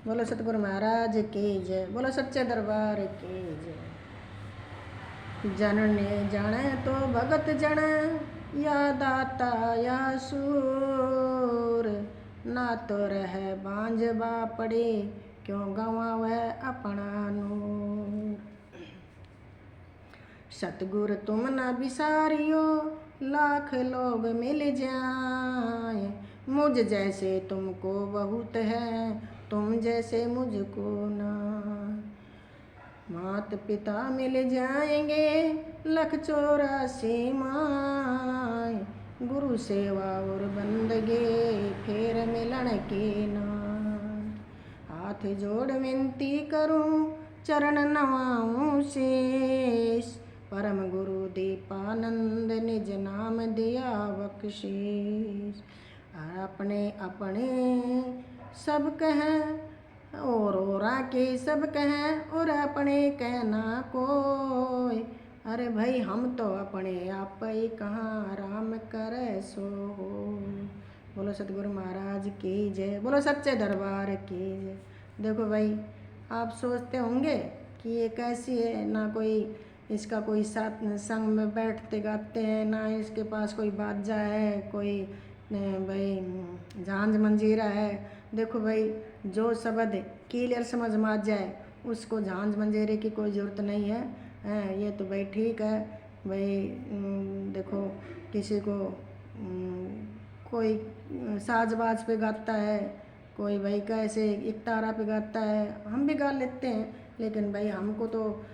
बोलो सतगुरु महाराज की जय। बोलो सच्चे दरबार की जय। जनने जाने तो भगत जन, या दाता या सूर। ना तो रह बांझ बापड़े, क्यों गंवावे अपना नूर। सतगुरु तुम न बिसारियो, लाख लोग मिल जाए। मुझ जैसे तुमको बहुत है, तुम जैसे मुझको ना। मात पिता मिल जाएंगे, लख 84 माए। गुरु सेवा और बंदगे, फिर मिलन की ना। हाथ जोड़ विनती करूं, चरण नवाऊं शीश। परम गुरु दीपानंद निज नाम दिया बख्शीश। अपने अपने सब कहें और औरा के सब कहें, और अपने कहना कोई। अरे भाई हम तो अपने आप ही कहाँ, राम करे सो हो। बोलो सतगुरु महाराज की जय। बोलो सच्चे दरबार की जय। देखो भाई, आप सोचते होंगे कि ये कैसी है, ना कोई इसका कोई साथ संग में बैठते गाते हैं, ना इसके पास कोई बाजा है, कोई भाई झांझ मंजीरा है। देखो भाई, जो शब्द क्लियर समझ में आ जाए उसको झांझ मंजीरे की कोई ज़रूरत नहीं है। ये तो भाई ठीक है भाई। देखो किसी को कोई साज-बाज पे गाता है, कोई भाई कैसे इकतारा पे गाता है, हम भी गा लेते हैं। लेकिन भाई हमको तो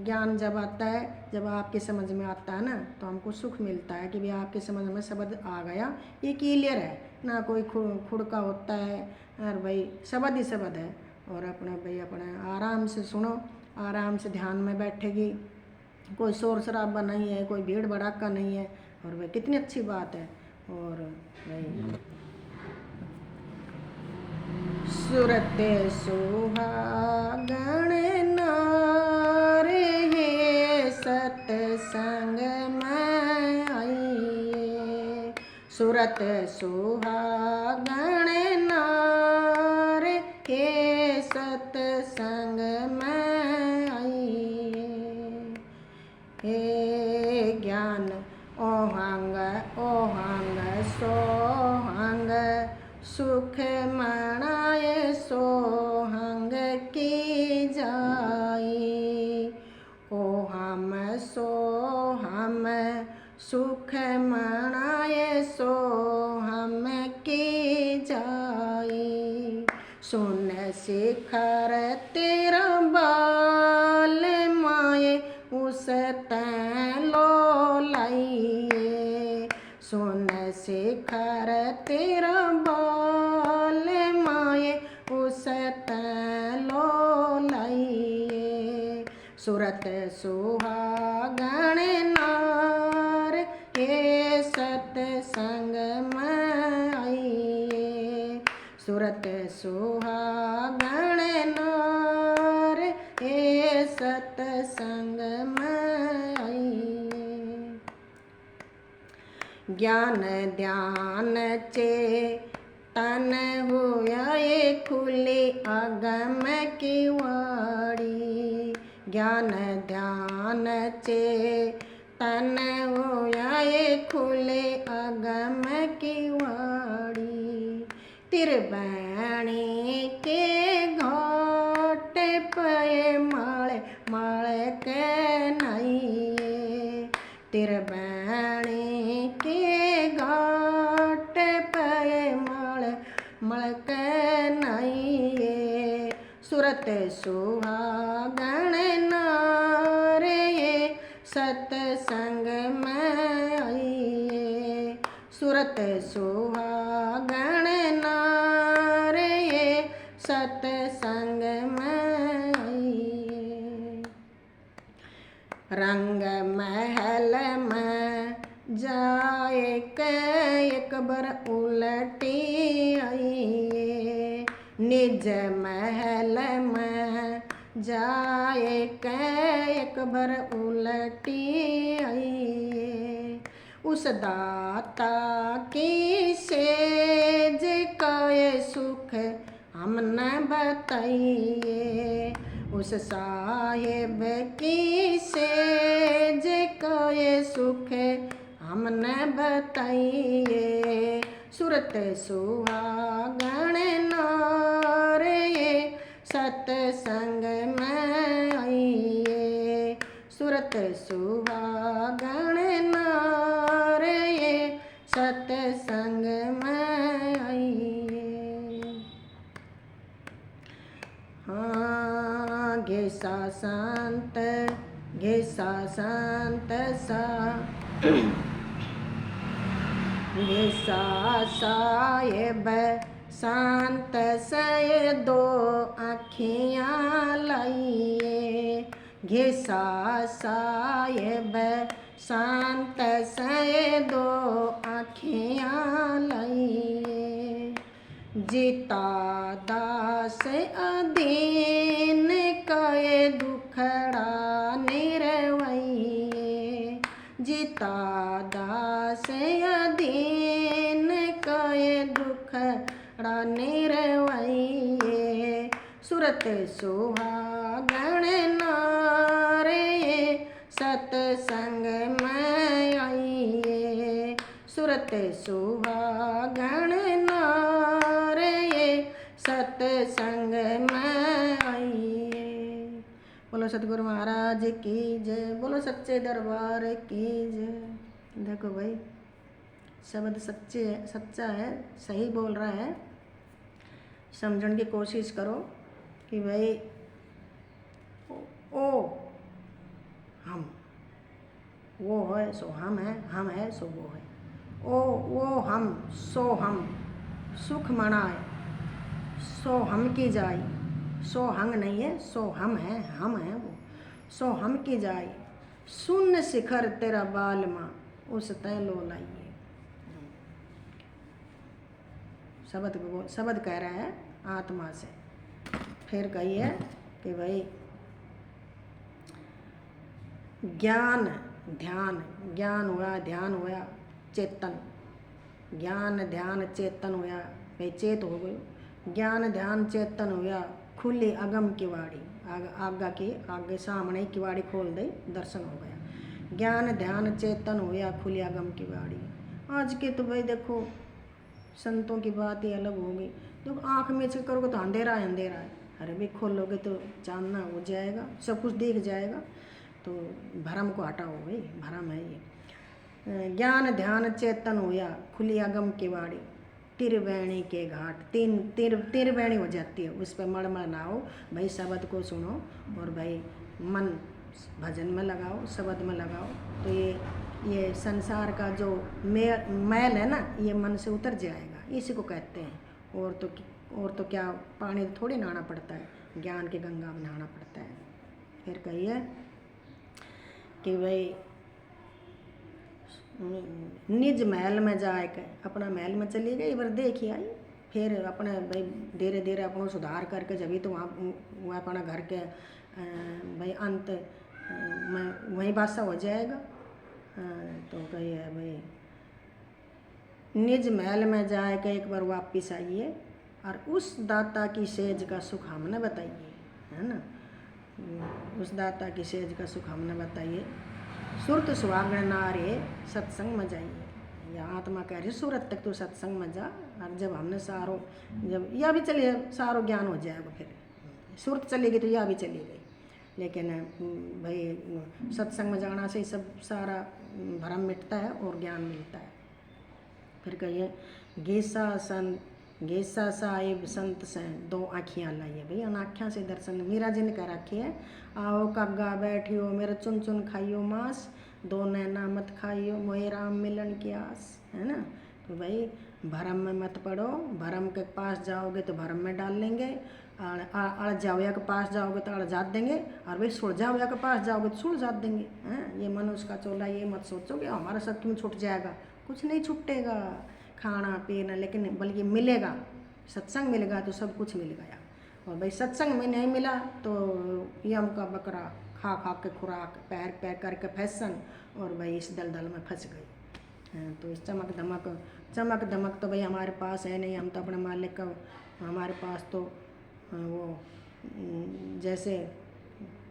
ज्ञान जब आता है, जब आपके समझ में आता है ना, तो हमको सुख मिलता है कि भाई आपके समझ में शब्द आ गया, ये क्लियर है ना, कोई खुड़का होता है। और भाई शब्द ही शब्द है। और अपना भाई अपना आराम से सुनो, आराम से ध्यान में बैठेगी, कोई शोर शराबा नहीं है, कोई भीड़ भड़ाका नहीं है। और भाई कितनी अच्छी बात है। और भाई सुरत सुहागण नारे, सतसंग में आइए। सुरत सुहागण नारे, सतसंग में आइए। हे ज्ञान ओहंग ओहंग सोहंग, सुख मनाए सोहंग की जाई। ओहम सोहम सुख मनाए सोहम की जाई। सुन शिखर तेरा बाल माए, उस तैं लो लाइए। सुन शिखर तेरा बाल माए, उस तैं लो लाइए। सुरत सुहागण नार, हे सतसंग में आइए। सुरत सुहागण नार, हे सतसंग में आइए। ज्ञान ध्यान चेतन हुआ ये खुली अगम की वाड़ी। ज्ञान ध्यान चेतन हुआ ये खुले अगम की वाड़ी। त्रिवेणी के घाट पे माले माले के नैये। त्रिवेणी के घाट पे माले माले के नैये। सुरत सुहागण नारे, सतसंग में आइए। सुरत सुहागण नारे, सतसंग में आइए। रंग महल में जाए के एक बार उलटी आइए। निज महल में जाए के एक बार उलटी आइए। उस दाता की सेज का ये सुख हमने बताइए। उस साहिब की सेज को ये सुख हमने बताइए। सुरत सुहागण नार ये सत्संग में आइए। सुरत सुहागण नार ये सत्संग में आइए। हाँ घिसा संत सा घिसा साहिब शांत से दो आँखियाँ लाइए। घिसा साहिब शांत से दो आँखियाँ लाइए। जीता दास अधीन कए दुखड़ा निरवैये। जीता दास अधीन कए दुखड़ा निरवैये। सुरत सुहागण नारे सत्संग में आइए। सुरत सुहागण नारे सत्संग में आइए। बोलो सतगुरु महाराज की जय। बोलो सच्चे दरबार की जय। देखो भाई शब्द सच्चा है, सही बोल रहा है। समझने की कोशिश करो कि भाई ओ हम, वो है सो हम है सो वो है। ओ वो हम सो हम, सुख मनाए सो हम की जाई। सो हंग नहीं है, सो हम है वो। सो हम की जाई, सुन शिखर तेरा बालमा उस तय लो लाइए। शब्द कह रहा है आत्मा से। फिर कहिए कि भाई ज्ञान हुआ, ध्यान हुआ, चेतन। ज्ञान ध्यान चेतन हुआ, भाई चेत हो गई। ज्ञान ध्यान चेतन हुआ, खुली अगम किवाड़ी। आगे सामने किवाड़ी खोल दे, दर्शन हो गया। ज्ञान ध्यान चेतन हुआ, खुली अगम किवाड़ी। आज के तो भाई देखो संतों की बात ही अलग होगी। तो आँख में से करोगे तो अंधेरा है। अरे भाई खोलोगे तो जानना हो जाएगा, सब कुछ दिख जाएगा। तो भरम को हटाओ भाई, भरम है ये। ज्ञान ध्यान चेतन हुआ, खुली अगम किवाड़ी। त्रिवेणी के घाट, त्रिवेणी हो जाती है, उस पर मड़मड़ ना हो भाई। शब्द को सुनो और भाई मन भजन में लगाओ, शब्द में लगाओ। तो ये संसार का जो मैल है ना, ये मन से उतर जाएगा। इसी को कहते हैं। और तो क्या पानी थोड़ी नहाना पड़ता है, ज्ञान की गंगा में नहाना पड़ता है। फिर कहिए कि भाई निज महल में जाके अपना महल में चली गई, बार देखी आई। फिर अपने भाई धीरे धीरे अपना सुधार करके जब तो वहाँ अपना घर के भाई अंत में वहीं बादशाह हो जाएगा। तो कहिए भाई निज महल में जाके एक बार वापिस आइए और उस दाता की सेज का सुख हमने बताइए, है ना। उस दाता की सेज का सुख हमने बताइए। सुरत सुहागण नारे सत्संग में जाइए। या आत्मा कह रही सूरत तक तो सत्संग में जा। और जब हमने जब यह भी चलिए सारो ज्ञान हो जाएगा। फिर सुरत चलेगी तो यह भी चली गई। लेकिन भाई सत्संग में जाना से सब सारा भरम मिटता है और ज्ञान मिलता है। फिर कहिए गेसा साहिब संत से दो आँखियाँ लाइए। भाई उन आँखियाँ से दर्शन मीरा जी ने कह रखी है। आओ कग्गा बैठियो मेरा चुन चुन खाइयो मांस, दो नैना मत खाइयो मोहे राम मिलन की आस, है ना। तो भाई भरम में मत पड़ो। भरम के पास जाओगे तो भरम में डाल लेंगे। अड़ जावया के पास जाओगे तो अड़ जात देंगे। और भाई सुड़ जावया के पास जाओगे तो सुड़ जात देंगे। हैं ये मनुष्य का चोला, ये मत सोचो कि हमारा सब क्यों छूट जाएगा। कुछ नहीं छूटेगा, खाना पीना, लेकिन बल्कि मिलेगा। सत्संग मिलेगा तो सब कुछ मिल गया। और भाई सत्संग में नहीं मिला तो यम का बकरा खा के खुराक, पैर करके फैशन, और भाई इस दलदल में फंस गई। तो इस चमक धमक तो भाई हमारे पास है नहीं। हम तो अपने मालिक का हमारे पास तो वो जैसे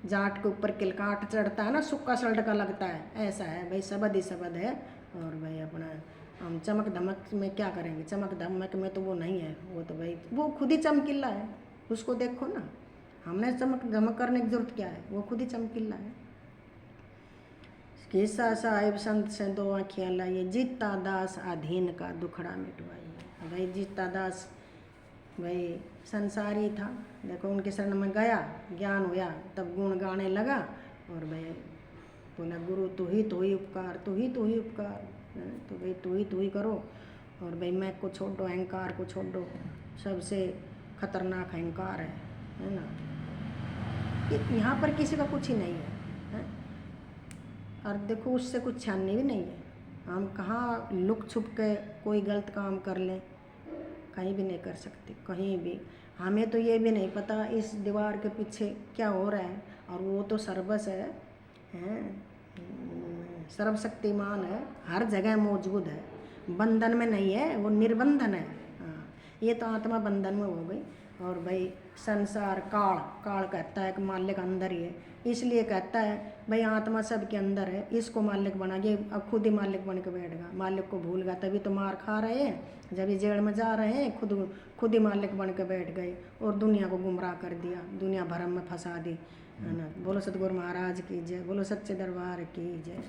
जाट के ऊपर किलकाट चढ़ता है ना, सुक्का सड़का लगता है, ऐसा है भाई, शब्द ही शब्द है। और भाई अपना हम चमक धमक में क्या करेंगे, चमक धमक में तो वो नहीं है, वो तो भाई वो खुद ही चमकीला है, उसको देखो ना, हमने चमक धमक करने की जरूरत क्या है, वो खुद ही चमकीला है। किस्सा साहिब संत से दो आँखियाँ लाइए, जीता दास अधीन का दुखड़ा मिटवाइए। भाई जीता दास भाई संसारी था, देखो उनके शरण में गया, ज्ञान हुआ, तब गुण गाने लगा, और भाई बोला गुरु तू ही उपकार, तू ही उपकार, तो भाई तू ही करो। और भाई मैं को छोड़ दो, अहंकार को छोड़ दो, सबसे खतरनाक अहंकार है ना, यहाँ पर किसी का कुछ ही नहीं है, और देखो उससे कुछ छाननी भी नहीं है। हम कहाँ लुक छुप के कोई गलत काम कर लें, कहीं भी नहीं कर सकते, कहीं भी। हमें तो ये भी नहीं पता इस दीवार के पीछे क्या हो रहा है, और वो तो सर्वस है, सर्वशक्तिमान है, हर जगह मौजूद है, बंधन में नहीं है, वो निर्बंधन है। हाँ, ये तो आत्मा बंधन में हो गई। और भाई संसार काल कहता है कि मालिक अंदर ही है, इसलिए कहता है भाई आत्मा सब के अंदर है, इसको मालिक बना, ये अब खुद ही मालिक बन के बैठेगा, मालिक को भूल गया, तभी तो मार खा रहे हैं, जब ये जेल में जा रहे हैं खुद ही मालिक बन के बैठ गए, और दुनिया को गुमराह कर दिया, दुनिया भरम में फंसा दी, है ना। बोलो सतगुरु महाराज की जय, बोलो सच्चे दरबार की जय।